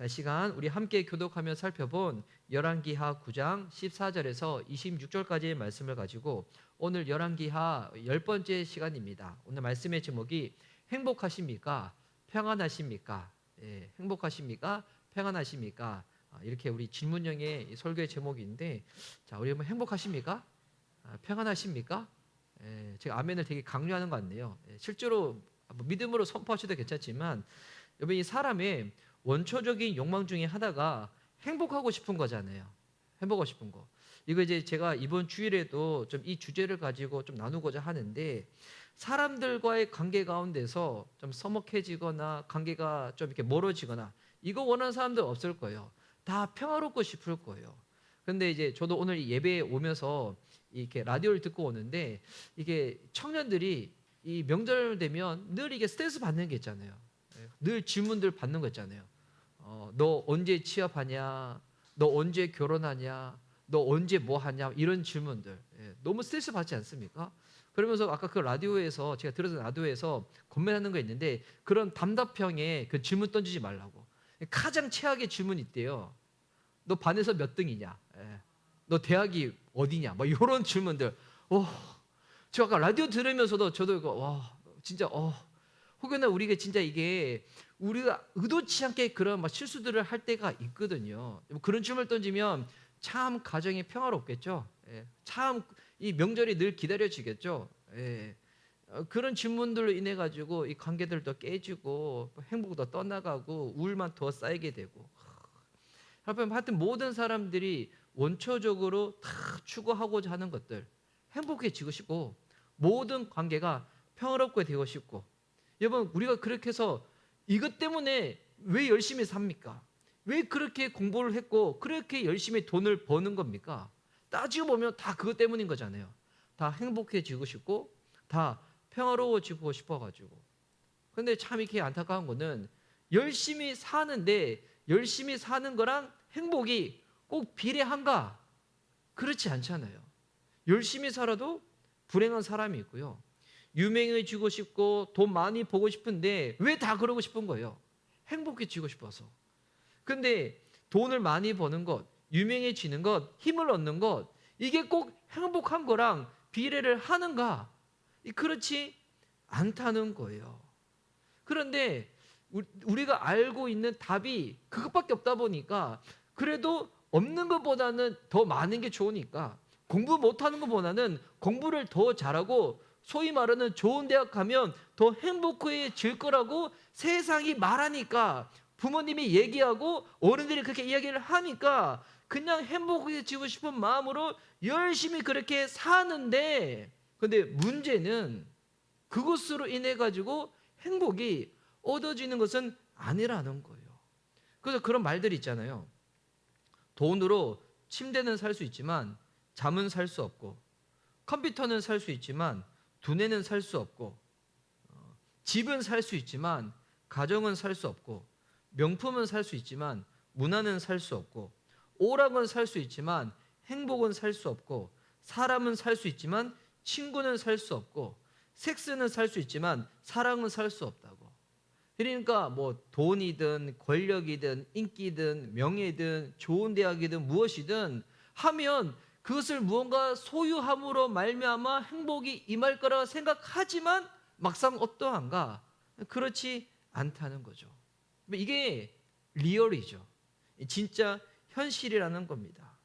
자, 시간 우리 함께 교독하며 살펴본 열왕기하 9장 14절에서 26절까지의 말씀을 가지고 오늘 열왕기하 10번째 시간입니다. 오늘 말씀의 제목이 행복하십니까? 평안하십니까? 예, 행복하십니까? 평안하십니까? 이렇게 우리 질문형의 설교의 제목인데, 자, 우리 한번 행복하십니까? 평안하십니까? 예, 제가 아멘을 되게 강요하는 것 같네요. 예, 실제로 믿음으로 선포하셔도 괜찮지만 여러분, 이 사람의 원초적인 욕망 중에 하나가 행복하고 싶은 거잖아요. 행복하고 싶은 거. 이거 이제 제가 이번 주일에도 좀 이 주제를 가지고 좀 나누고자 하는데, 사람들과의 관계 가운데서 좀 서먹해지거나 관계가 좀 이렇게 멀어지거나 이거 원하는 사람들 없을 거예요. 다 평화롭고 싶을 거예요. 근데 이제 저도 오늘 예배에 오면서 이렇게 라디오를 듣고 오는데, 이게 청년들이 이 명절 되면 늘 이게 스트레스 받는 게 있잖아요. 늘 질문들 받는 거 있잖아요. 너 언제 취업하냐? 너 언제 결혼하냐? 너 언제 뭐 하냐? 이런 질문들. 너무 스트레스 받지 않습니까? 그러면서 아까 그 라디오에서 제가 들었던 라디오에서 권면하는 거 있는데, 그런 답답형의 그 질문 던지지 말라고. 가장 최악의 질문이 있대요. 너 반에서 몇 등이냐? 너 대학이 어디냐? 뭐 이런 질문들. 제가 아까 라디오 들으면서도 저도 이거 진짜 혹여나 우리가 진짜 이게 우리가 의도치 않게 그런 실수들을 할 때가 있거든요. 그런 질문을 던지면 참 가정이 평화롭겠죠. 참 이 명절이 늘 기다려지겠죠. 그런 질문들로 인해 가지고 이 관계들도 깨지고 행복도 떠나가고 우울만 더 쌓이게 되고. 하여튼 모든 사람들이 원초적으로 다 추구하고자 하는 것들, 행복해지고 싶고 모든 관계가 평화롭게 되고 싶고. 여러분, 우리가 그렇게 해서 이것 때문에 왜 열심히 삽니까? 왜 그렇게 공부를 했고 그렇게 열심히 돈을 버는 겁니까? 따지고 보면 다 그것 때문인 거잖아요. 다 행복해지고 싶고 다 평화로워지고 싶어가지고. 근데 참 이렇게 안타까운 거는, 열심히 사는데 열심히 사는 거랑 행복이 꼭 비례한가? 그렇지 않잖아요. 열심히 살아도 불행한 사람이 있고요. 유명해지고 싶고 돈 많이 벌고 싶은데 왜 다 그러고 싶은 거예요? 행복해지고 싶어서. 근데 돈을 많이 버는 것, 유명해지는 것, 힘을 얻는 것, 이게 꼭 행복한 거랑 비례를 하는가? 그렇지 않다는 거예요. 그런데 우리가 알고 있는 답이 그것밖에 없다 보니까, 그래도 없는 것보다는 더 많은 게 좋으니까 공부 못하는 것보다는 공부를 더 잘하고 소위 말하는 좋은 대학 가면 더 행복해질 거라고 세상이 말하니까, 부모님이 얘기하고 어른들이 그렇게 이야기를 하니까 그냥 행복해지고 싶은 마음으로 열심히 그렇게 사는데, 근데 문제는 그것으로 인해 가지고 행복이 얻어지는 것은 아니라는 거예요. 그래서 그런 말들이 있잖아요. 돈으로 침대는 살 수 있지만 잠은 살 수 없고, 컴퓨터는 살 수 있지만 두뇌는 살 수 없고, 집은 살 수 있지만 가정은 살 수 없고, 명품은 살 수 있지만 문화는 살 수 없고, 오락은 살 수 있지만 행복은 살 수 없고, 사람은 살 수 있지만 친구는 살 수 없고, 섹스는 살 수 있지만 사랑은 살 수 없다고. 그러니까 뭐 돈이든 권력이든 인기든 명예든 좋은 대학이든 무엇이든 하면 그것을 무언가 소유함으로 말미암아 행복이 임할 거라고 생각하지만 막상 어떠한가? 그렇지 않다는 거죠. 이게 리얼이죠. 진짜 현실이라는 겁니다.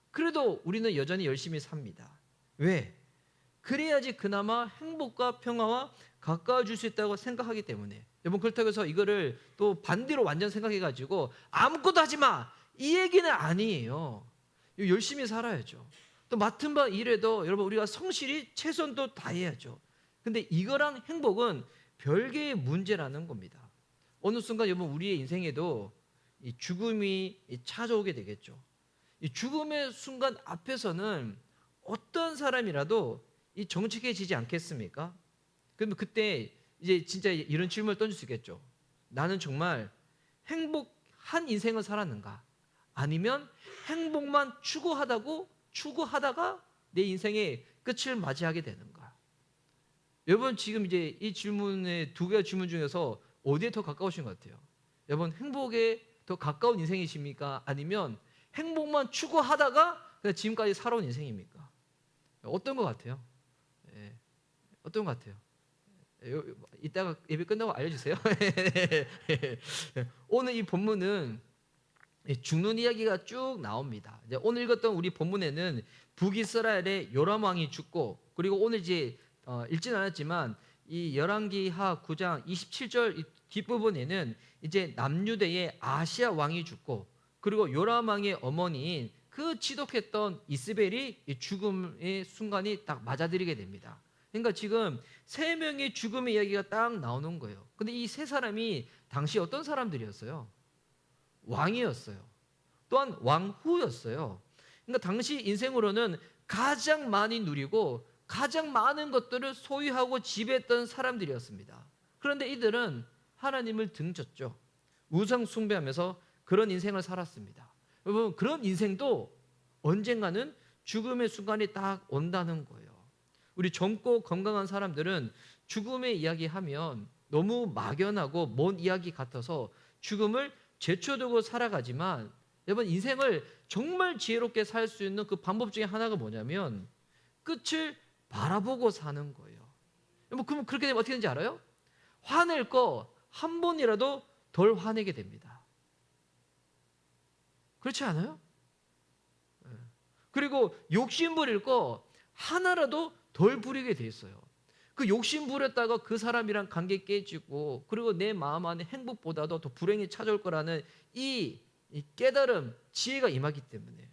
그래도 우리는 여전히 열심히 삽니다. 왜? 그래야지 그나마 행복과 평화와 가까워질 수 있다고 생각하기 때문에. 여러분, 그렇다고 해서 이거를 또 반대로 완전 생각해가지고 아무것도 하지 마, 이 얘기는 아니에요. 열심히 살아야죠. 또 맡은 바 일에도 여러분 우리가 성실히 최선 또 다해야죠. 근데 이거랑 행복은 별개의 문제라는 겁니다. 어느 순간 여러분 우리의 인생에도 이 죽음이 찾아오게 되겠죠. 이 죽음의 순간 앞에서는 어떤 사람이라도 이 정직해지지 않겠습니까? 그러면 그때 이제 진짜 이런 질문을 던질 수 있겠죠. 나는 정말 행복한 인생을 살았는가? 아니면 행복만 추구하다가 내 인생의 끝을 맞이하게 되는가? 여러분, 지금 이제 이 질문의 두 개의 질문 중에서 어디에 더 가까우신 것 같아요? 여러분, 행복에 더 가까운 인생이십니까? 아니면 행복만 추구하다가 그냥 지금까지 살아온 인생입니까? 어떤 것 같아요? 예, 어떤 것 같아요? 이따가 예배 끝나고 알려주세요. 오늘 이 본문은 죽는 이야기가 쭉 나옵니다. 오늘 읽었던 우리 본문에는 북이스라엘의 요람 왕이 죽고, 그리고 오늘 이제 읽진 않았지만 이 열왕기하 9장 27절 뒷부분에는 이제 남유대의 아시아 왕이 죽고, 그리고 요람 왕의 어머니인 그 지독했던 이스벨이 죽음의 순간이 딱 맞아들이게 됩니다. 그러니까 지금 세 명의 죽음의 이야기가 딱 나오는 거예요. 근데 이 세 사람이 당시 어떤 사람들이었어요? 왕이었어요. 또한 왕후였어요. 그러니까 당시 인생으로는 가장 많이 누리고 가장 많은 것들을 소유하고 지배했던 사람들이었습니다. 그런데 이들은 하나님을 등졌죠. 우상 숭배하면서 그런 인생을 살았습니다. 여러분, 그런 인생도 언젠가는 죽음의 순간이 딱 온다는 거예요. 우리 젊고 건강한 사람들은 죽음의 이야기하면 너무 막연하고 먼 이야기 같아서 죽음을 제쳐두고 살아가지만, 여러분, 인생을 정말 지혜롭게 살 수 있는 그 방법 중에 하나가 뭐냐면 끝을 바라보고 사는 거예요. 여러분, 그럼 그렇게 되면 어떻게 되는지 알아요? 화낼 거 한 번이라도 덜 화내게 됩니다. 그렇지 않아요? 그리고 욕심 부릴 거 하나라도 덜 부리게 돼 있어요. 그 욕심 부렸다가 그 사람이랑 관계 깨지고, 그리고 내 마음 안에 행복보다도 더 불행이 찾아올 거라는 이 깨달음, 지혜가 임하기 때문에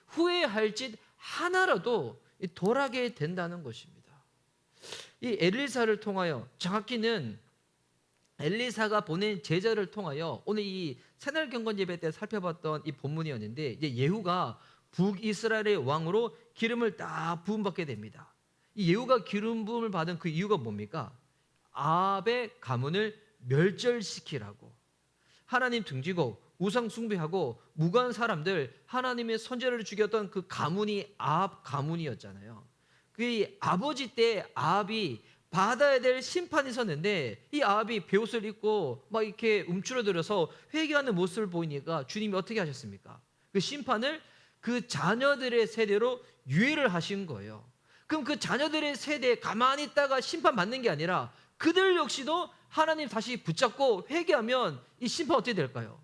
후회할 짓 하나라도 덜하게 된다는 것입니다. 이 엘리사를 통하여, 정확히는 엘리사가 보낸 제자를 통하여 오늘 이 새날 경건 예배 때 살펴봤던 이 본문이었는데, 이제 예후가 북이스라엘의 왕으로 기름을 딱 부음받게 됩니다. 이 예후가 기름 부음을 받은 그 이유가 뭡니까? 아합의 가문을 멸절시키라고. 하나님 등지고 우상 숭배하고 무고한 사람들, 하나님의 선지자를 죽였던 그 가문이 아합 가문이었잖아요. 그 아버지 때 아합이 받아야 될 심판이 있었는데, 이 아합이 베옷을 입고 막 이렇게 움츠러들어서 회개하는 모습을 보이니까 주님이 어떻게 하셨습니까? 그 심판을 그 자녀들의 세대로 유예를 하신 거예요. 그럼 그 자녀들의 세대에 가만히 있다가 심판받는 게 아니라 그들 역시도 하나님 다시 붙잡고 회개하면 이 심판 어떻게 될까요?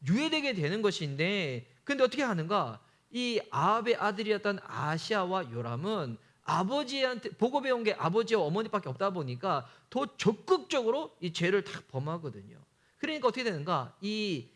유예되게 되는 것인데, 근데 어떻게 하는가? 이 아합의 아들이었던 아시아와 요람은 아버지한테 보고 배운 게 아버지와 어머니밖에 없다 보니까 더 적극적으로 이 죄를 다 범하거든요. 그러니까 어떻게 되는가? 이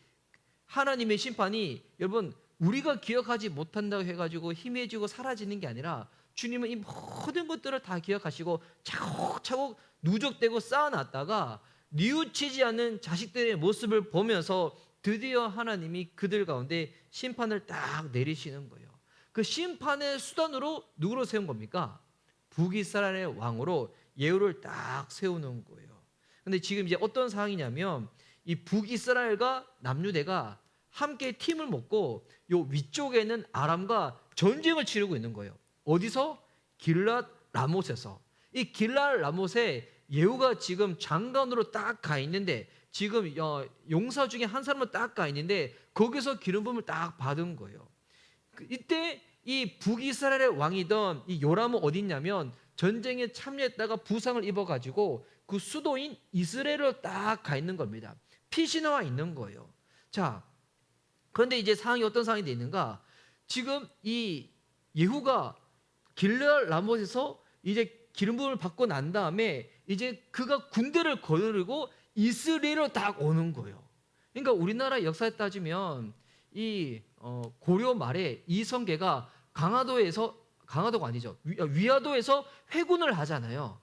하나님의 심판이, 여러분, 우리가 기억하지 못한다고 해가지고 희미해지고 사라지는 게 아니라 주님은 이 모든 것들을 다 기억하시고 차곡차곡 누적되고 쌓아놨다가 뉘우치지 않는 자식들의 모습을 보면서 드디어 하나님이 그들 가운데 심판을 딱 내리시는 거예요. 그 심판의 수단으로 누구로 세운 겁니까? 북이스라엘의 왕으로 예후를 딱 세우는 거예요. 근데 지금 이제 어떤 상황이냐면 이 북이스라엘과 남유대가 함께 팀을 먹고 요 위쪽에는 아람과 전쟁을 치르고 있는 거예요. 어디서? 길랏 라못에서. 이 길랏 라못에 예후가 지금 장관으로 딱 가 있는데, 지금 용사 중에 한 사람은 딱 가 있는데 거기서 기름 부음을 딱 받은 거예요. 이때 이 북이스라엘의 왕이던 이 요람은 어디 있냐면 전쟁에 참여했다가 부상을 입어가지고 그 수도인 이스라엘로 딱 가 있는 겁니다. 피시 나와 있는 거예요. 자, 그런데 이제 상황이 어떤 상황이 돼 있는가? 지금 이 예후가 길르앗 라못에서 이제 기름 부음을 받고 난 다음에 이제 그가 군대를 거느리고 이스라엘로 딱 오는 거예요. 그러니까 우리나라 역사에 따지면 이 고려 말에 이성계가 강화도가 아니죠, 위화도에서 회군을 하잖아요.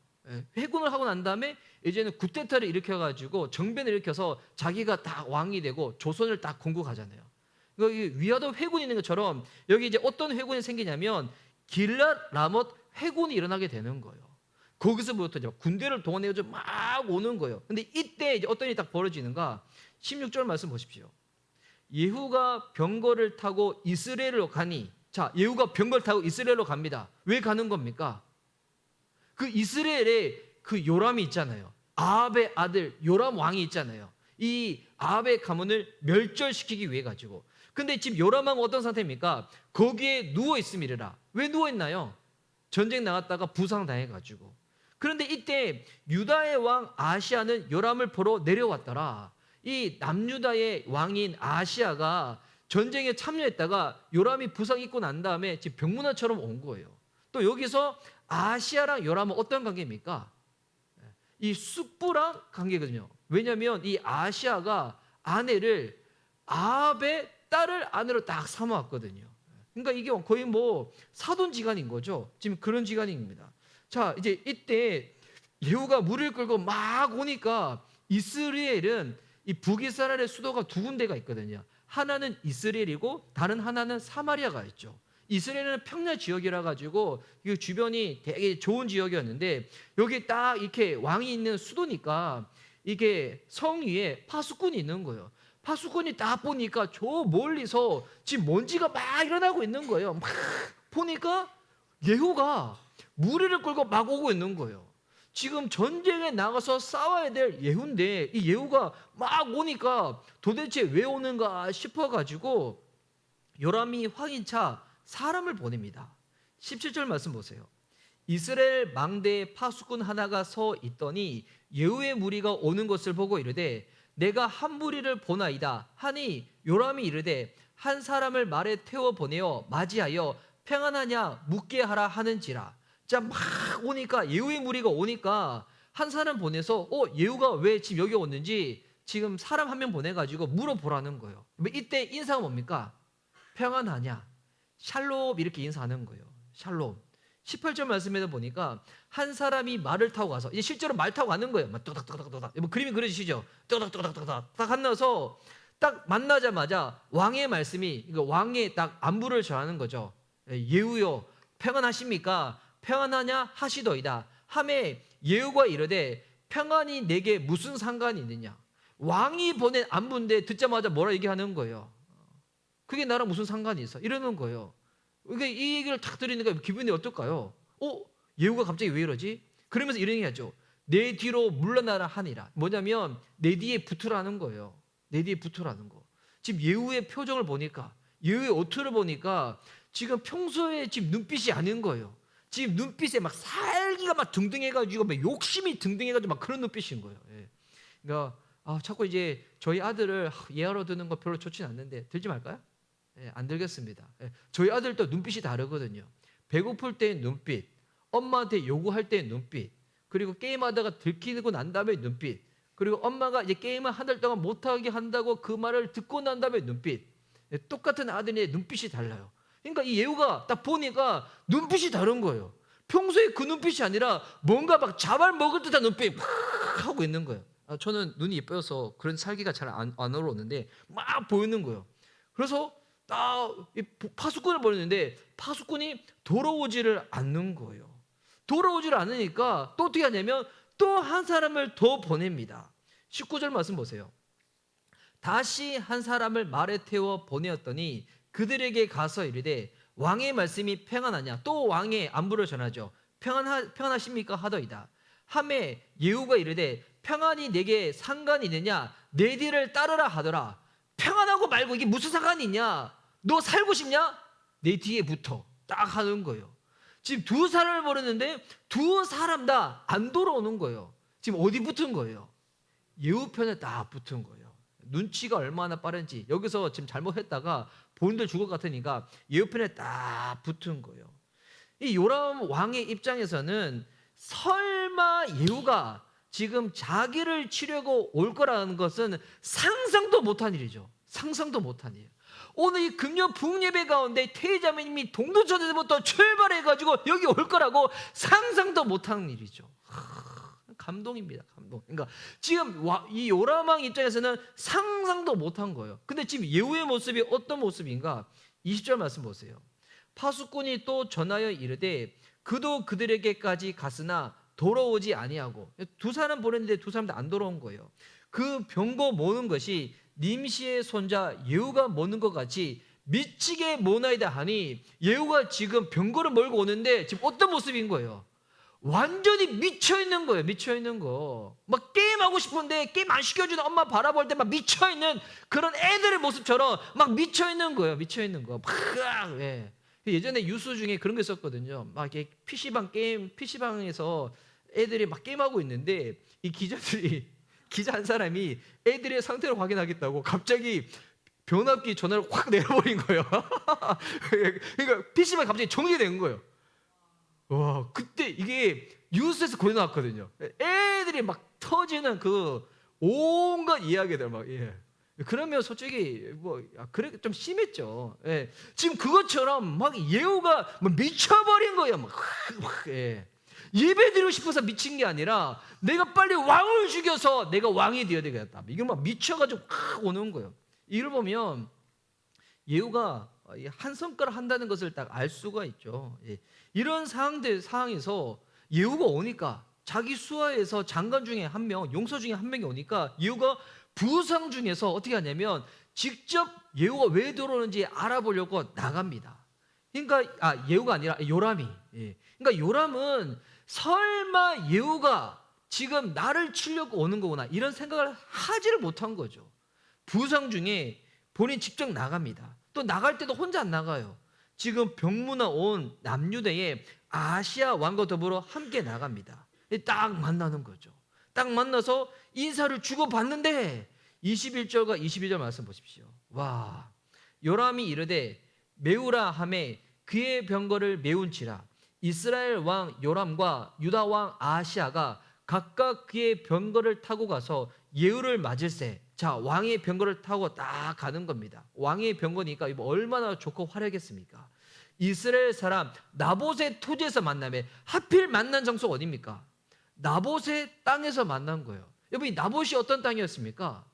회군을 하고 난 다음에 이제는 쿠데타를 일으켜가지고 정변을 일으켜서 자기가 딱 왕이 되고 조선을 딱 건국하잖아요. 여기 위화도 회군이 있는 것처럼 여기 이제 어떤 회군이 생기냐면 길랏 라못 회군이 일어나게 되는 거예요. 거기서부터 이제 군대를 동원해가지고 막 오는 거예요. 근데 이때 이제 어떤 일이 딱 벌어지는가? 16절 말씀 보십시오. 예후가 병거를 타고 이스라엘로 가니, 자, 예후가 병거를 타고 이스라엘로 갑니다. 왜 가는 겁니까? 그 이스라엘에 그 요람이 있잖아요. 아합의 아들 요람 왕이 있잖아요. 이 아합의 가문을 멸절시키기 위해 가지고. 근데 지금 요람왕은 어떤 상태입니까? 거기에 누워 있음이라. 왜 누워 있나요? 전쟁 나갔다가 부상당해 가지고. 그런데 이때 유다의 왕 아시아는 요람을 보러 내려왔더라. 이 남유다의 왕인 아시아가 전쟁에 참여했다가 요람이 부상 입고 난 다음에 지금 병문안처럼 온 거예요. 또 여기서 아시아랑 요람은 어떤 관계입니까? 이 숙부랑 관계거든요. 왜냐하면 이 아시아가 아내를 아합의 딸을 아내로 딱 삼아왔거든요. 그러니까 이게 거의 뭐 사돈지간인 거죠. 지금 그런 지간입니다. 자, 이제 이때 예후가 물을 끌고 막 오니까 이스라엘은 이 북이스라엘의 수도가 두 군데가 있거든요. 하나는 이스라엘이고 다른 하나는 사마리아가 있죠. 이스라엘은 평야 지역이라 가지고 이 주변이 되게 좋은 지역이었는데 여기 딱 이렇게 왕이 있는 수도니까 이게 성 위에 파수꾼이 있는 거예요. 파수꾼이 딱 보니까 저 멀리서 지금 먼지가 막 일어나고 있는 거예요. 막 보니까 예후가 무리를 끌고 막 오고 있는 거예요. 지금 전쟁에 나가서 싸워야 될 예후인데 이 예후가 막 오니까 도대체 왜 오는가 싶어가지고 요람이 확인차 사람을 보냅니다. 17절 말씀 보세요. 이스라엘 망대에 파수꾼 하나가 서 있더니 예후의 무리가 오는 것을 보고 이르되 내가 한 무리를 보나이다 하니 요람이 이르되 한 사람을 말에 태워 보내어 맞이하여 평안하냐 묻게 하라 하는지라. 자, 막 오니까 예후의 무리가 오니까 한 사람 보내서 예후가 왜 지금 여기 왔는지 지금 사람 한 명 보내가지고 물어보라는 거예요. 이때 인사가 뭡니까? 평안하냐, 샬롬 이렇게 인사하는 거예요. 샬롬. 18절 말씀에도 보니까 한 사람이 말을 타고 가서 이제 실제로 말 타고 가는 거예요. 막 또닥또닥또닥. 뭐 그림이 그려지시죠? 또닥또닥또닥 딱 만나서 딱 만나자마자 왕의 말씀이 그러니까 왕의 딱 안부를 전하는 거죠. 예후여 평안하십니까? 평안하냐 하시더이다. 하매 예후가 이르되 평안이 내게 무슨 상관이 있느냐. 왕이 보낸 안부인데 듣자마자 뭐라 얘기하는 거예요. 그게 나랑 무슨 상관이 있어? 이러는 거예요. 이 얘기를 탁 들으니까 기분이 어떨까요? 예후가 갑자기 왜 이러지? 그러면서 이런 얘기 하죠. 내 뒤로 물러나라 하니라. 뭐냐면 내 뒤에 붙으라는 거예요. 내 뒤에 붙으라는 거. 지금 예후의 표정을 보니까 예후의 어투를 보니까 지금 평소에 지금 눈빛이 아닌 거예요. 지금 눈빛에 막 살기가 막 등등해가지고 막 욕심이 등등해가지고 막 그런 눈빛인 거예요. 예. 그러니까 자꾸 이제 저희 아들을 예하러 드는 거 별로 좋진 않는데 들지 말까요? 예, 안 들겠습니다. 예, 저희 아들도 눈빛이 다르거든요. 배고플 때의 눈빛, 엄마한테 요구할 때의 눈빛, 그리고 게임하다가 들키고 난 다음에 눈빛, 그리고 엄마가 이제 게임을 한 달 동안 못하게 한다고 그 말을 듣고 난 다음에 눈빛. 예, 똑같은 아들의 눈빛이 달라요. 그러니까 이 예후가 딱 보니까 눈빛이 다른 거예요. 평소에 그 눈빛이 아니라 뭔가 막 잡아먹을 듯한 눈빛 막 하고 있는 거예요. 저는 눈이 예뻐서 그런 살기가 잘 안 어려웠는데 막 보이는 거예요. 그래서 파수꾼을 보냈는데 파수꾼이 돌아오지를 않는 거예요. 돌아오지를 않으니까 또 어떻게 하냐면 또 한 사람을 더 보냅니다. 19절 말씀 보세요. 다시 한 사람을 말에 태워 보내었더니 그들에게 가서 이르되 왕의 말씀이 평안하냐. 또 왕의 안부를 전하죠. 평안하십니까 하더이다. 하매 예후가 이르되 평안이 내게 상관이 있느냐. 내 뒤를 따르라 하더라. 평안하고 말고 이게 무슨 상관이 있냐. 너 살고 싶냐? 내 뒤에 붙어. 딱 하는 거예요. 지금 두 사람을 보냈는데 두 사람 다 안 돌아오는 거예요. 지금 어디 붙은 거예요? 예후 편에 딱 붙은 거예요. 눈치가 얼마나 빠른지. 여기서 지금 잘못했다가 본인들 죽을 것 같으니까 예후 편에 딱 붙은 거예요. 이 요람 왕의 입장에서는 설마 예후가 지금 자기를 치려고 올 거라는 것은 상상도 못한 일이죠. 상상도 못한 일. 오늘 이 금요 북예배 가운데 태자매님이 동두천에서부터 출발해가지고 여기 올 거라고 상상도 못한 일이죠. 감동입니다. 감동. 그러니까 지금 이 요람왕 입장에서는 상상도 못한 거예요. 근데 지금 예후의 모습이 어떤 모습인가? 20절 말씀 보세요. 파수꾼이 또 전하여 이르되 그도 그들에게까지 갔으나 돌아오지 아니하고. 두 사람 보냈는데 두 사람 다 안 돌아온 거예요. 그 병거 모는 것이 님시의 손자 예후가 모는 것 같이 미치게 모나이다 하니 예후가 지금 병거를 몰고 오는데 지금 어떤 모습인 거예요? 완전히 미쳐 있는 거예요. 미쳐 있는 거. 막 게임하고 싶은데 게임 안 시켜주는 엄마 바라볼 때 막 미쳐 있는 그런 애들의 모습처럼 막 미쳐 있는 거예요. 미쳐 있는 거. 막 예. 예전에 뉴스 중에 그런 게 있었거든요. 막 이렇게 PC방에서 애들이 막 게임하고 있는데 이 기자 한 사람이 애들의 상태를 확인하겠다고 갑자기 변압기 전화를 확 내려버린 거예요. 그러니까 PC방이 갑자기 정지된 거예요. 와, 그때 이게 뉴스에서 거의 나왔거든요. 애들이 막 터지는 그 온갖 이야기들 막 예. 그러면 솔직히 뭐 그래 좀 심했죠. 예. 지금 그것처럼 막 예후가 막 미쳐버린 거예요. 막 예. 예배드리고 싶어서 미친 게 아니라 내가 빨리 왕을 죽여서 내가 왕이 되어야 되겠다. 이게 막 미쳐가지고 확 오는 거예요. 이를 보면 예후가 한 손가락 한다는 것을 딱 알 수가 있죠. 예. 이런 상황에서 예후가 오니까 자기 수하에서 장관 중에 한 명, 용서 중에 한 명이 오니까 예후가 부상 중에서 어떻게 하냐면 직접 예후가 왜 들어오는지 알아보려고 나갑니다. 그러니까 예후가 아니라 요람이. 예. 그러니까 요람은 설마 예후가 지금 나를 치려고 오는 거구나 이런 생각을 하지를 못한 거죠. 부상 중에 본인 직접 나갑니다. 또 나갈 때도 혼자 안 나가요. 지금 병문안 온 남유대의 아시아 왕과 더불어 함께 나갑니다. 딱 만나는 거죠. 딱 만나서 인사를 주고받는데 21절과 22절 말씀 보십시오. 와, 요람이 이르되 메우라 하매 그의 병거를 메운지라. 이스라엘 왕 요람과 유다 왕 아하시아가 각각 그의 병거를 타고 가서 예후를 맞을세. 자, 왕의 병거를 타고 딱 가는 겁니다. 왕의 병거니까 이거 얼마나 좋고 화려하겠습니까? 이스라엘 사람 나봇의 토지에서 만나면 하필 만난 장소가 어디입니까? 나봇의 땅에서 만난 거예요. 여러분, 이 나봇이 어떤 땅이었습니까?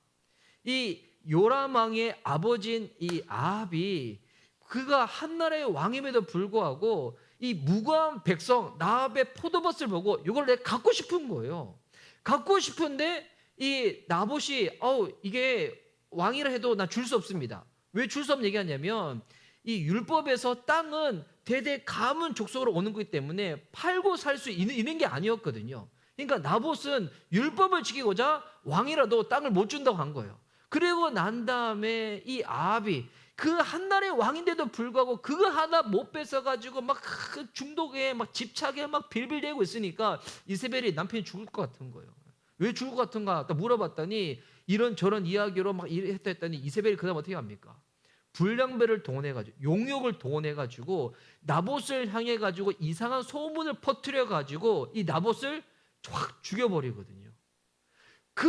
이 요람 왕의 아버지인 이 아합이 그가 한나라의 왕임에도 불구하고 이 무고한 백성 나합의 포도밭을 보고 이걸 내가 갖고 싶은 거예요. 갖고 싶은데 이 나봇이 이게 왕이라 해도 나 줄 수 없습니다. 왜 줄 수 없는 얘기하냐면 이 율법에서 땅은 대대 가문 족속으로 오는 거기 때문에 팔고 살 수 있는 게 아니었거든요. 그러니까 나봇은 율법을 지키고자 왕이라도 땅을 못 준다고 한 거예요. 그리고 난 다음에 이 아합이 그 한나라의 왕인데도 불구하고 그거 하나 못 뺏어가지고 막 중독에 막 집착에 막 빌빌대고 있으니까 이세벨이 남편이 죽을 것 같은 거예요. 왜 죽을 것 같은가? 딱 물어봤더니 이런저런 이야기로 막 했다 했더니 이세벨이 그 다음 어떻게 합니까? 불량배를 동원해가지고 용욕을 동원해가지고 나봇을 향해가지고 이상한 소문을 퍼뜨려가지고 이 나봇을 확 죽여버리거든요. 그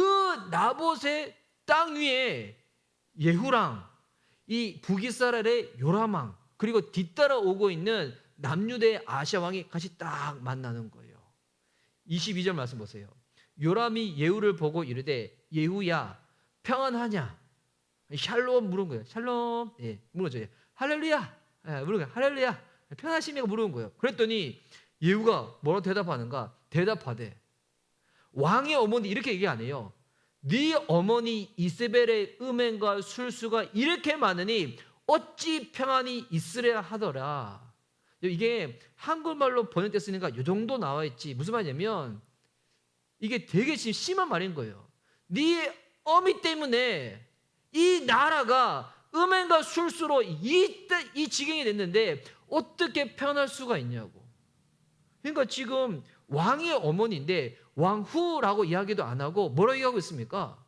나봇의 땅 위에 예후랑 이 북이스라엘의 요람왕 그리고 뒤따라 오고 있는 남유대의 아시아 왕이 같이 딱 만나는 거예요. 22절 말씀 보세요. 요람이 예후를 보고 이르되 예후야 평안하냐? 샬롬 물은 거예요. 샬롬. 예, 물은 거죠. 할렐루야. 예, 물은 거예요. 할렐루야. 평안하십니까? 물은 거예요. 그랬더니 예후가 뭐라고 대답하는가? 대답하되 왕의 어머니 이렇게 얘기 안 해요. 네 어머니 이세벨의 음행과 술수가 이렇게 많으니 어찌 평안이 있으랴 하더라. 이게 한국말로 번역됐으니까 이 정도 나와 있지. 무슨 말이냐면 이게 되게 심한 말인 거예요. 네 어미 때문에 이 나라가 음행과 술수로 이 지경이 됐는데 어떻게 편할 수가 있냐고. 그러니까 지금 왕의 어머니인데 왕후라고 이야기도 안 하고 뭐라고 얘기하고 있습니까?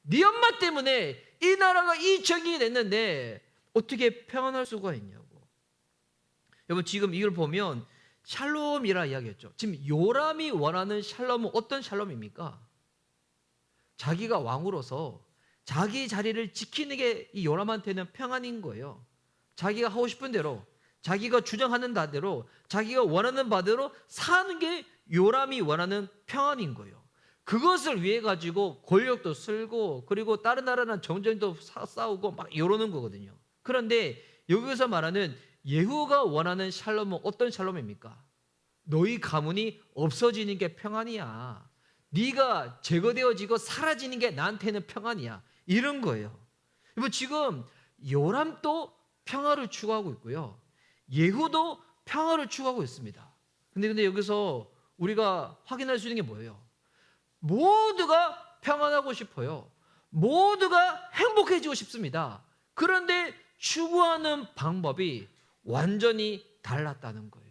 네 엄마 때문에 이 나라가 이 지경이 됐는데 어떻게 평안할 수가 있냐고. 여러분 지금 이걸 보면 샬롬이라 이야기했죠. 지금 요람이 원하는 샬롬은 어떤 샬롬입니까? 자기가 왕으로서 자기 자리를 지키는 게 이 요람한테는 평안인 거예요. 자기가 하고 싶은 대로 자기가 주장하는 바대로 자기가 원하는 바대로 사는 게 요람이 원하는 평안인 거예요. 그것을 위해 가지고 권력도 쓸고 그리고 다른 나라는 정전도 싸우고 막 이러는 거거든요. 그런데 여기서 말하는 예후가 원하는 샬롬은 어떤 샬롬입니까? 너희 가문이 없어지는 게 평안이야. 네가 제거되어지고 사라지는 게 나한테는 평안이야. 이런 거예요. 지금 요람도 평화를 추구하고 있고요. 예후도 평화를 추구하고 있습니다. 근데 여기서 우리가 확인할 수 있는 게 뭐예요? 모두가 평안하고 싶어요. 모두가 행복해지고 싶습니다. 그런데 추구하는 방법이 완전히 달랐다는 거예요.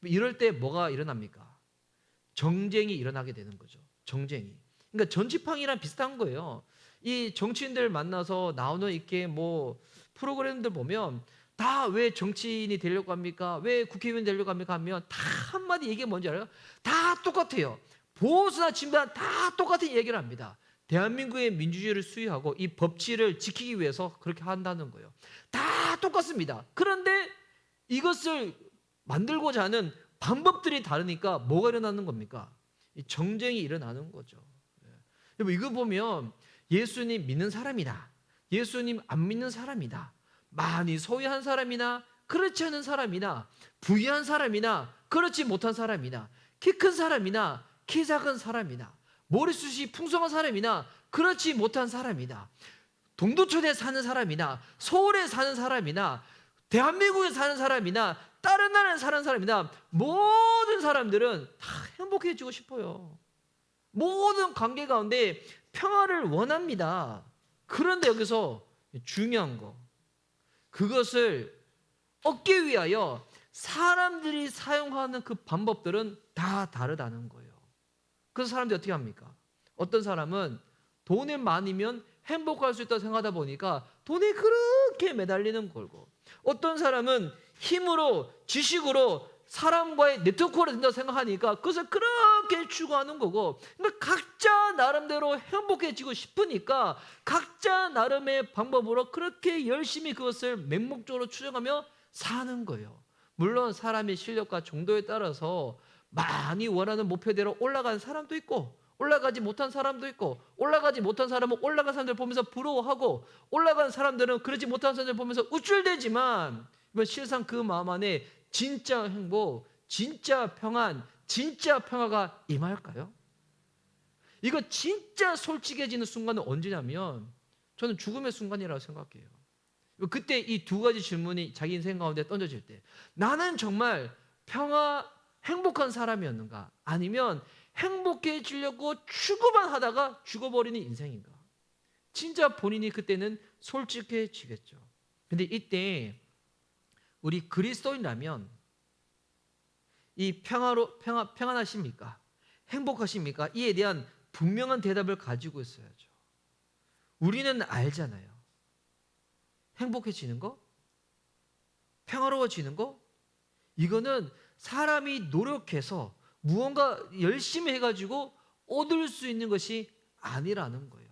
이럴 때 뭐가 일어납니까? 정쟁이 일어나게 되는 거죠. 정쟁이. 그러니까 전지팡이랑 비슷한 거예요. 이 정치인들 만나서 나오는 이렇게 뭐 프로그램들 보면 다 왜 정치인이 되려고 합니까? 왜 국회의원 되려고 합니까? 하면 다 한마디 얘기가 뭔지 알아요? 다 똑같아요. 보수나 진보나 다 똑같은 얘기를 합니다. 대한민국의 민주주의를 수호하고 이 법치를 지키기 위해서 그렇게 한다는 거예요. 다 똑같습니다. 그런데 이것을 만들고자 하는 방법들이 다르니까 뭐가 일어나는 겁니까? 이 정쟁이 일어나는 거죠. 여러분 이거 보면 예수님 믿는 사람이다, 예수님 안 믿는 사람이다, 많이 소유한 사람이나 그렇지 않은 사람이나 부유한 사람이나 그렇지 못한 사람이나 키 큰 사람이나 키 작은 사람이나 머리숱이 풍성한 사람이나 그렇지 못한 사람이나 동두천에 사는 사람이나 서울에 사는 사람이나 대한민국에 사는 사람이나 다른 나라에 사는 사람이나 모든 사람들은 다 행복해지고 싶어요. 모든 관계 가운데 평화를 원합니다. 그런데 여기서 중요한 거, 그것을 얻기 위하여 사람들이 사용하는 그 방법들은 다 다르다는 거예요. 그래서 사람들이 어떻게 합니까? 어떤 사람은 돈이 많으면 행복할 수 있다고 생각하다 보니까 돈에 그렇게 매달리는 거고, 어떤 사람은 힘으로 지식으로 사람과의 네트워크가 된다고 생각하니까 그것을 그렇게 추구하는 거고, 그러니까 각자 나름대로 행복해지고 싶으니까 각자 나름의 방법으로 그렇게 열심히 그것을 맹목적으로 추정하며 사는 거예요. 물론 사람의 실력과 정도에 따라서 많이 원하는 목표대로 올라가는 사람도 있고 올라가지 못한 사람도 있고, 올라가지 못한 사람은 올라간 사람들 보면서 부러워하고 올라간 사람들은 그러지 못한 사람들 보면서 우쭐대지만, 실상 그 마음 안에 진짜 행복, 진짜 평안, 진짜 평화가 임할까요? 이거 진짜 솔직해지는 순간은 언제냐면 저는 죽음의 순간이라고 생각해요. 그때 이 두 가지 질문이 자기 인생 가운데 던져질 때, 나는 정말 행복한 사람이었는가? 아니면 행복해지려고 추구만 하다가 죽어버리는 인생인가? 진짜 본인이 그때는 솔직해지겠죠. 근데 이때 우리 그리스도인이라면 이 평안하십니까? 행복하십니까? 이에 대한 분명한 대답을 가지고 있어야죠. 우리는 알잖아요. 행복해지는 거? 평화로워지는 거? 이거는 사람이 노력해서 무언가 열심히 해가지고 얻을 수 있는 것이 아니라는 거예요.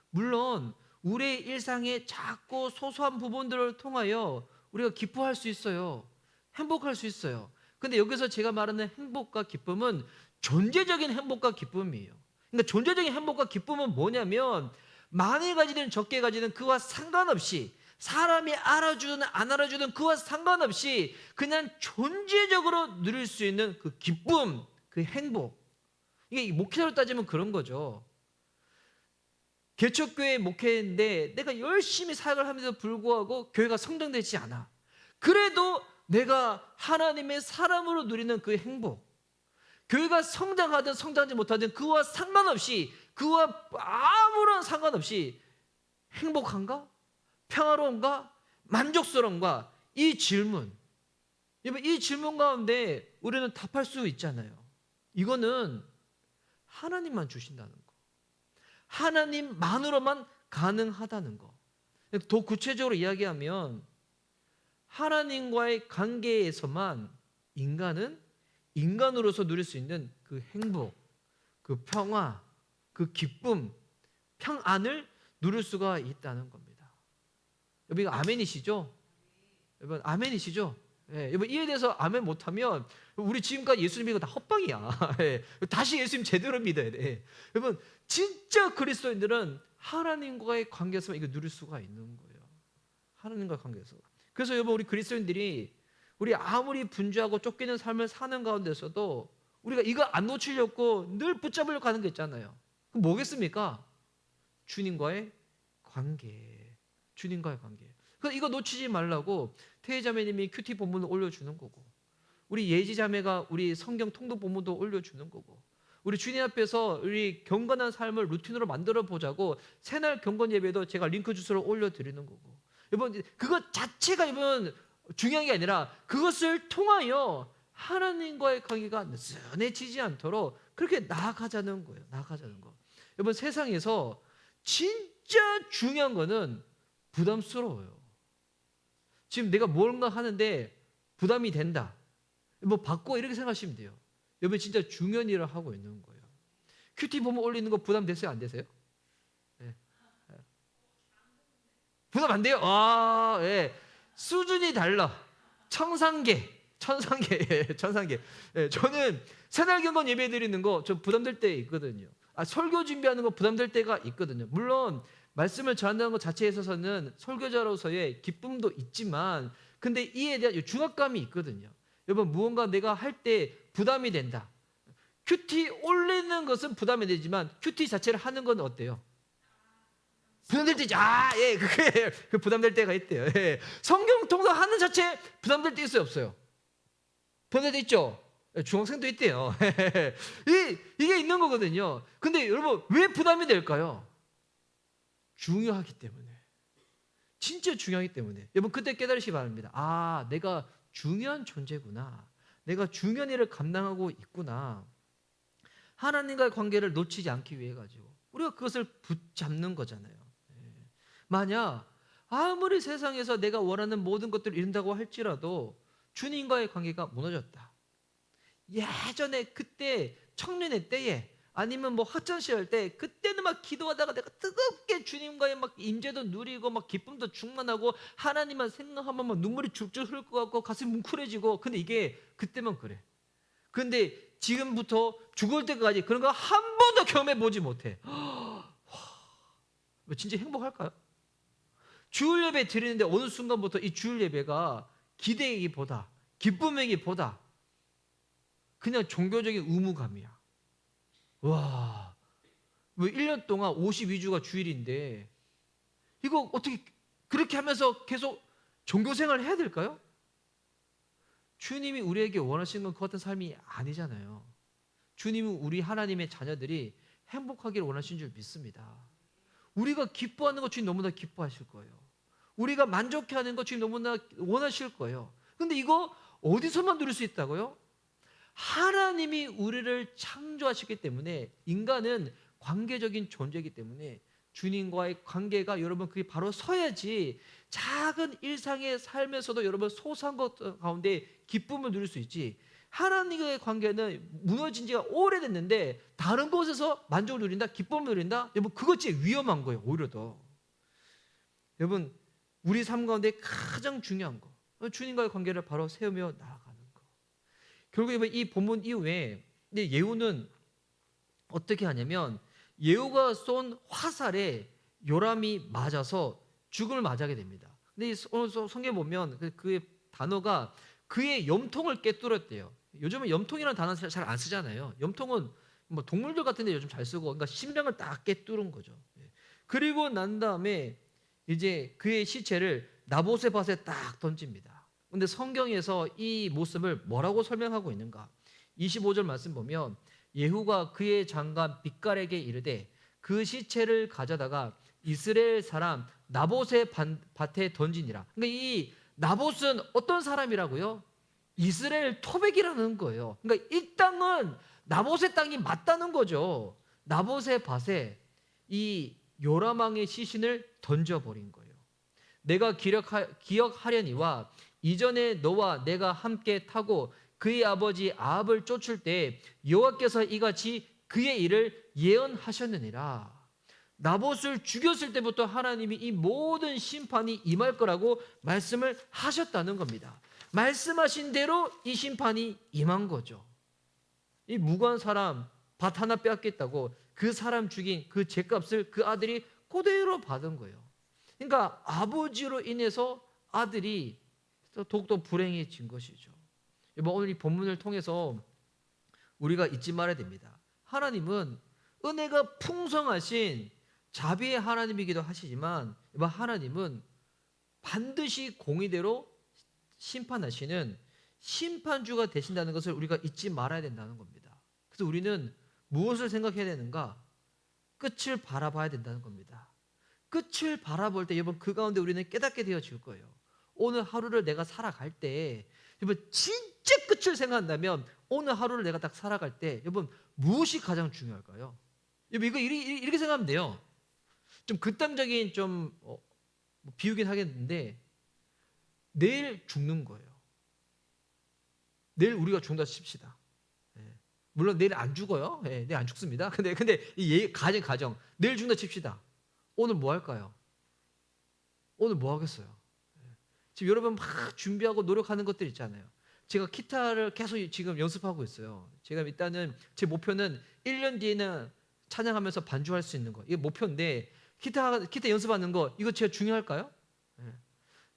물론 우리의 일상의 작고 소소한 부분들을 통하여 우리가 기뻐할 수 있어요. 행복할 수 있어요. 근데 여기서 제가 말하는 행복과 기쁨은 존재적인 행복과 기쁨이에요. 그러니까 존재적인 행복과 기쁨은 뭐냐면 많이 가지든 적게 가지든 그와 상관없이, 사람이 알아주든 안 알아주든 그와 상관없이 그냥 존재적으로 누릴 수 있는 그 기쁨, 그 행복. 이게 목회자로 따지면 그런 거죠. 개척교회 목회인데 내가 열심히 사역을 함에도 불구하고 교회가 성장되지 않아. 그래도 내가 하나님의 사람으로 누리는 그 행복, 교회가 성장하든 성장하지 못하든 그와 상관없이, 그와 아무런 상관없이 행복한가? 평화로운가? 만족스러운가? 이 질문 가운데 우리는 답할 수 있잖아요. 이거는 하나님만 주신다는 거, 하나님만으로만 가능하다는 거. 더 구체적으로 이야기하면 하나님과의 관계에서만 인간은 인간으로서 누릴 수 있는 그 행복, 그 평화, 그 기쁨, 평안을 누릴 수가 있다는 겁니다. 여러분 이거 아멘이시죠? 여러분 아멘이시죠? 예, 여러분 이에 대해서 아멘 못하면 우리 지금까지 예수님 이거 다 헛방이야. 예, 다시 예수님 제대로 믿어야 돼. 여러분 진짜 그리스도인들은 하나님과의 관계에서 이거 누릴 수가 있는 거예요. 하나님과의 관계에서. 그래서 여러분 우리 그리스도인들이 우리 아무리 분주하고 쫓기는 삶을 사는 가운데서도 우리가 이거 안 놓치려고 늘 붙잡으려고 하는 게 있잖아요. 그럼 뭐겠습니까? 주님과의 관계. 주님과의 관계. 그래서 이거 놓치지 말라고 태희자매님이 큐티 본문을 올려주는 거고, 우리 예지 자매가 우리 성경 통독 본문도 올려주는 거고, 우리 주님 앞에서 우리 경건한 삶을 루틴으로 만들어 보자고 새날 경건 예배도 제가 링크 주소를 올려드리는 거고, 여러분 그것 자체가 여러분 중요한 게 아니라 그것을 통하여 하나님과의 관계가 느슨해지지 않도록 그렇게 나아가자는 거예요. 나아가자는 거. 여러분 세상에서 진짜 중요한 거는 부담스러워요. 지금 내가 뭔가 하는데 부담이 된다, 뭐 바꿔 이렇게 생각하시면 돼요. 여러분 진짜 중요한 일을 하고 있는 거예요. 큐티 보면 올리는 거 부담 됐어요? 안 되세요? 네. 부담 안 돼요? 아, 예. 수준이 달라. 천상계. 예, 천상계. 예, 저는 새날경건 예배 드리는 거 좀 부담될 때 있거든요. 설교 준비하는 거 부담될 때가 있거든요. 물론 말씀을 전한다는 것 자체에 있어서는 설교자로서의 기쁨도 있지만, 근데 이에 대한 중압감이 있거든요. 여러분 무언가 내가 할 때 부담이 된다. 큐티 올리는 것은 부담이 되지만 큐티 자체를 하는 건 어때요? 부담될 때 있죠. 예, 그게 그 부담될 때가 있대요. 예. 성경 통독하는 자체 부담될 때 있어요, 없어요? 부담될 때 있죠. 예, 중학생도 있대요. 이게 있는 거거든요. 근데 여러분 왜 부담이 될까요? 중요하기 때문에. 진짜 중요하기 때문에. 여러분 그때 깨달으시기 바랍니다. 내가 중요한 존재구나. 내가 중요한 일을 감당하고 있구나. 하나님과의 관계를 놓치지 않기 위해 가지고 우리가 그것을 붙잡는 거잖아요. 만약 아무리 세상에서 내가 원하는 모든 것들을 이룬다고 할지라도 주님과의 관계가 무너졌다. 예전에 그때 청년의 때에 아니면 뭐 학창시절 때 그때는 막 기도하다가 내가 뜨겁게 주님과의 막 임재도 누리고 막 기쁨도 충만하고 하나님만 생각하면 막 눈물이 줄줄 흐를 것 같고 가슴이 뭉클해지고, 근데 이게 그때만 그래. 근데 지금부터 죽을 때까지 그런 거 한 번도 경험해 보지 못해. 진짜 행복할까요? 주일 예배 드리는데 어느 순간부터 이 주일 예배가 기대이기보다 기쁨이기보다 그냥 종교적인 의무감이야. 와, 뭐 1년 동안 52주가 주일인데 이거 어떻게 그렇게 하면서 계속 종교생활을 해야 될까요? 주님이 우리에게 원하시는 건 그 같은 삶이 아니잖아요. 주님은 우리 하나님의 자녀들이 행복하기를 원하시는 줄 믿습니다. 우리가 기뻐하는 것 주님 너무나 기뻐하실 거예요. 우리가 만족해하는 것 주님 너무나 원하실 거예요. 근데 이거 어디서만 누릴 수 있다고요? 하나님이 우리를 창조하셨기 때문에, 인간은 관계적인 존재이기 때문에 주님과의 관계가 여러분 그게 바로 서야지 작은 일상의 삶에서도 여러분 소소한 것 가운데 기쁨을 누릴 수 있지, 하나님과의 관계는 무너진 지가 오래됐는데 다른 곳에서 만족을 누린다, 기쁨을 누린다, 여러분 그것 진짜 위험한 거예요. 오히려 더. 여러분 우리 삶 가운데 가장 중요한 거 주님과의 관계를 바로 세우며 나아가는 거. 결국 이 본문 이후에 예후는 어떻게 하냐면 예후가 쏜 화살에 요람이 맞아서 죽음을 맞이하게 됩니다. 근데 오늘 성경에 보면 그 단어가 그의 염통을 꿰뚫었대요. 요즘은 염통이라는 단어 잘 안 쓰잖아요. 염통은 뭐 동물들 같은데 요즘 잘 쓰고, 그러니까 심장을 딱 꿰뚫은 거죠. 그리고 난 다음에 이제 그의 시체를 나봇의 밭에 딱 던집니다. 근데 성경에서 이 모습을 뭐라고 설명하고 있는가? 25절 말씀 보면 예후가 그의 장관 빛갈에게 이르되 그 시체를 가져다가 이스라엘 사람 나봇의 밭에 던지니라. 그러니까 이 나봇은 어떤 사람이라고요? 이스라엘 토백이라는 거예요. 그러니까 이 땅은 나봇의 땅이 맞다는 거죠. 나봇의 밭에 이 요람 왕의 시신을 던져버린 거예요. 내가 기억하려니와 이전에 너와 내가 함께 타고 그의 아버지 아합을 쫓을 때 여호와께서 이같이 그의 일을 예언하셨느니라. 나봇을 죽였을 때부터 하나님이 이 모든 심판이 임할 거라고 말씀을 하셨다는 겁니다. 말씀하신 대로 이 심판이 임한 거죠. 이 무고한 사람 밭 하나 빼앗겠다고 그 사람 죽인 그 죗값을 그 아들이 그대로 받은 거예요. 그러니까 아버지로 인해서 아들이 더욱더 불행해진 것이죠. 오늘 이 본문을 통해서 우리가 잊지 말아야 됩니다. 하나님은 은혜가 풍성하신 자비의 하나님이기도 하시지만 하나님은 반드시 공의대로 심판하시는 심판주가 되신다는 것을 우리가 잊지 말아야 된다는 겁니다. 그래서 우리는 무엇을 생각해야 되는가? 끝을 바라봐야 된다는 겁니다. 끝을 바라볼 때 여러분 그 가운데 우리는 깨닫게 되어질 거예요. 오늘 하루를 내가 살아갈 때 여러분 진짜 끝을 생각한다면 오늘 하루를 내가 딱 살아갈 때 여러분 무엇이 가장 중요할까요? 여러분 이거 이렇게 생각하면 돼요. 좀 극단적인 좀 비유긴 하겠는데 내일 죽는 거예요. 내일 우리가 죽는다 칩시다. 물론 내일 안 죽어요. 내일 안 죽습니다. 근데 이 가정 내일 죽는다 칩시다. 오늘 뭐 할까요? 오늘 뭐 하겠어요? 지금 여러분 막 준비하고 노력하는 것들 있잖아요. 제가 기타를 계속 지금 연습하고 있어요. 제가 일단은 제 목표는 1년 뒤에는 찬양하면서 반주할 수 있는 거. 이게 목표인데 기타 연습하는 거 이거 제가 중요할까요?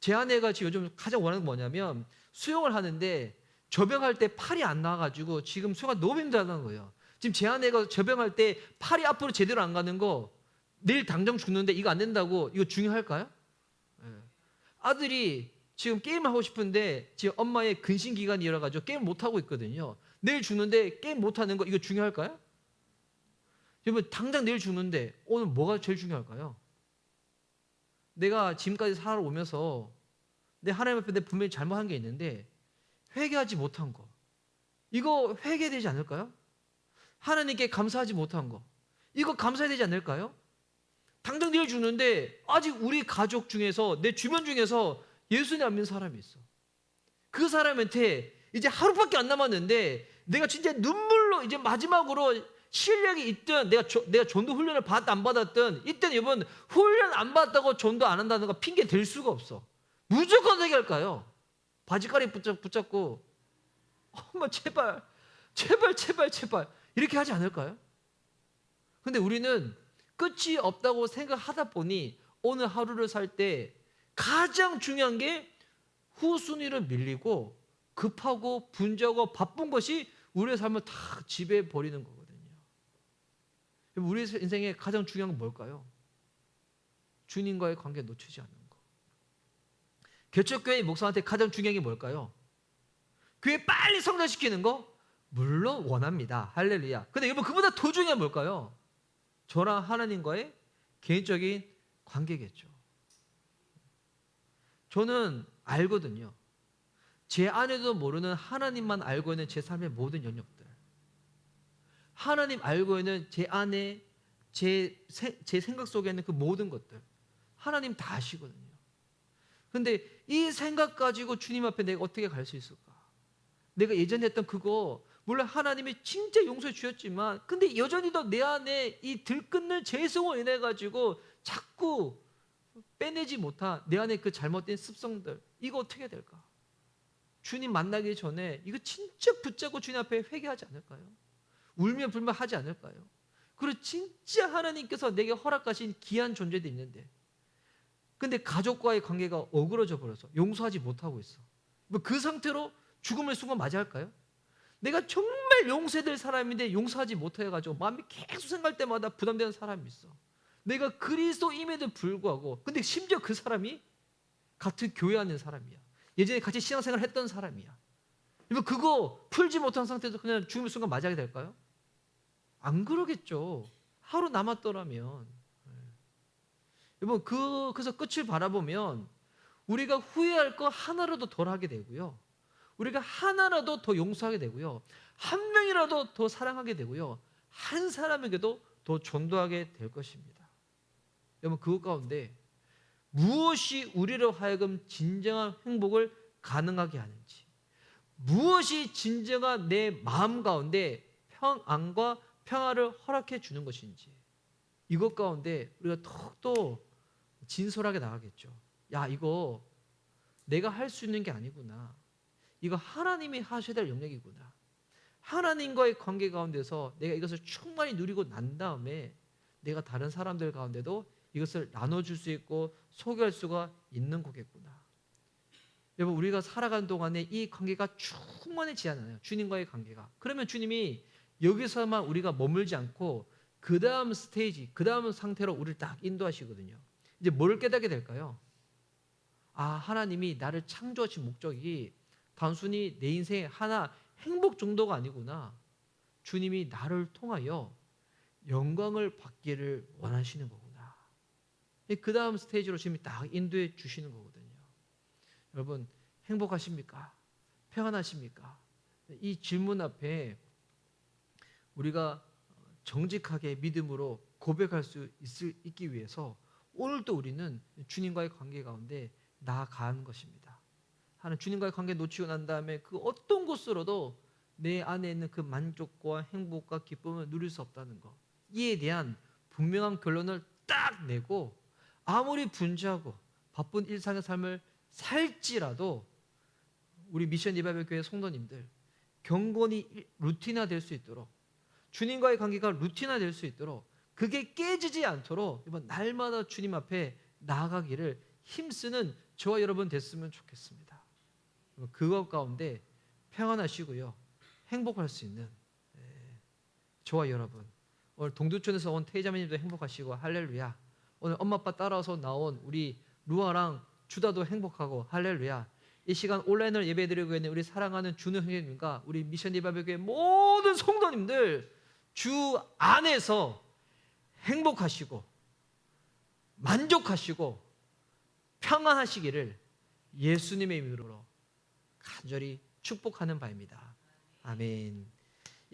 제 아내가 지금 요즘 가장 원하는 게 뭐냐면 수영을 하는데 접영할 때 팔이 안 나와가지고 지금 수영가 너무 힘들다는 거예요. 지금 제 아내가 접영할 때 팔이 앞으로 제대로 안 가는 거 내일 당장 죽는데 이거 안 된다고 이거 중요할까요? 아들이 지금 게임을 하고 싶은데 지금 엄마의 근신기간이 일어가지고 게임 못 하고 있거든요. 내일 죽는데 게임 못 하는 거 이거 중요할까요? 여러분 당장 내일 죽는데 오늘 뭐가 제일 중요할까요? 내가 지금까지 살아오면서 내 하나님 앞에 내 분명히 잘못한 게 있는데 회개하지 못한 거 이거 회개되지 않을까요? 하나님께 감사하지 못한 거 이거 감사해야 되지 않을까요? 당장 내일 죽는데 아직 우리 가족 중에서 내 주변 중에서 예수님 안 믿는 사람이 있어. 그 사람한테 이제 하루밖에 안 남았는데 내가 진짜 눈물로 이제 마지막으로 실력이 있든 내가 전도 훈련을 받았다 안 받았든 이때는 여러분 훈련 안 받았다고 전도 안 한다는 거 핑계 댈 수가 없어. 무조건 어떻게 할까요? 바지가리 붙잡고 엄마 제발 이렇게 하지 않을까요? 근데 우리는 끝이 없다고 생각하다 보니 오늘 하루를 살 때 가장 중요한 게 후순위로 밀리고 급하고 분주하고 바쁜 것이 우리의 삶을 다 지배해 버리는 거거든요. 우리 인생에 가장 중요한 건 뭘까요? 주님과의 관계 놓치지 않는 거. 개척교회 목사한테 가장 중요한 게 뭘까요? 교회 빨리 성장시키는 거? 물론 원합니다. 할렐루야. 근데 여러분 그보다 더 중요한 게 뭘까요? 저랑 하나님과의 개인적인 관계겠죠. 저는 알거든요. 제 안에도 모르는 하나님만 알고 있는 제 삶의 모든 영역들. 하나님 알고 있는 제 안에 제 생각 속에 있는 그 모든 것들. 하나님 다 아시거든요. 근데 이 생각 가지고 주님 앞에 내가 어떻게 갈 수 있을까? 내가 예전에 했던 그거 물론 하나님이 진짜 용서해 주셨지만 근데 여전히도 내 안에 이 들끓는 죄성으로 인해 가지고 자꾸 빼내지 못한 내 안에 그 잘못된 습성들 이거 어떻게 될까? 주님 만나기 전에 이거 진짜 붙잡고 주님 앞에 회개하지 않을까요? 울며 불며 하지 않을까요? 그리고 진짜 하나님께서 내게 허락하신 귀한 존재도 있는데 근데 가족과의 관계가 어그러져 버려서 용서하지 못하고 있어. 뭐 그 상태로 죽음의 순간 맞이할까요? 내가 정말 용서해야 될 사람인데 용서하지 못해가지고 마음이 계속 생각할 때마다 부담되는 사람이 있어. 내가 그리스도임에도 불구하고 근데 심지어 그 사람이 같은 교회 안에 있는 사람이야. 예전에 같이 신앙생활 했던 사람이야. 그거 풀지 못한 상태에서 그냥 죽음의 순간 맞이하게 될까요? 안 그러겠죠. 하루 남았더라면. 여러분 그래서 끝을 바라보면 우리가 후회할 거 하나라도 덜 하게 되고요. 우리가 하나라도 더 용서하게 되고요. 한 명이라도 더 사랑하게 되고요. 한 사람에게도 더 전도하게 될 것입니다. 여러분 그것 가운데 무엇이 우리로 하여금 진정한 행복을 가능하게 하는지 무엇이 진정한 내 마음 가운데 평안과 평화를 허락해 주는 것인지 이것 가운데 우리가 더욱더 진솔하게 나가겠죠. 야 이거 내가 할 수 있는 게 아니구나. 이거 하나님이 하셔야 될 영역이구나. 하나님과의 관계 가운데서 내가 이것을 충만히 누리고 난 다음에 내가 다른 사람들 가운데도 이것을 나눠줄 수 있고 소개할 수가 있는 거겠구나. 여러분 우리가 살아가는 동안에 이 관계가 충만해지지 않아요. 주님과의 관계가. 그러면 주님이 여기서만 우리가 머물지 않고 그 다음 스테이지, 그 다음 상태로 우리를 딱 인도하시거든요. 이제 뭘 깨닫게 될까요? 아 하나님이 나를 창조하신 목적이 단순히 내 인생 하나 행복 정도가 아니구나. 주님이 나를 통하여 영광을 받기를 원하시는 거구나. 그 다음 스테이지로 지금 딱 인도해 주시는 거거든요. 여러분, 행복하십니까? 평안하십니까? 이 질문 앞에 우리가 정직하게 믿음으로 고백할 수 있기 위해서 오늘도 우리는 주님과의 관계 가운데 나아가는 것입니다. 하나님, 주님과의 관계 놓치고 난 다음에 그 어떤 곳으로도 내 안에 있는 그 만족과 행복과 기쁨을 누릴 수 없다는 것, 이에 대한 분명한 결론을 딱 내고 아무리 분주하고 바쁜 일상의 삶을 살지라도 우리 미션 리바이벌 교회 성도님들 경건이 루틴화 될 수 있도록, 주님과의 관계가 루틴화 될 수 있도록, 그게 깨지지 않도록 이번 날마다 주님 앞에 나아가기를 힘쓰는 저와 여러분 됐으면 좋겠습니다. 그것 가운데 평안하시고요, 행복할 수 있는 저와 여러분, 오늘 동두천에서 온 태자매님도 행복하시고 할렐루야. 오늘 엄마 아빠 따라서 나온 우리 루아랑 주다도 행복하고 할렐루야. 이 시간 온라인으로 예배드리고 있는 우리 사랑하는 준우 형제님과 우리 미션 리바이벌 교회 모든 성도님들 주 안에서 행복하시고 만족하시고 평안하시기를 예수님의 이름으로 간절히 축복하는 바입니다. 아멘.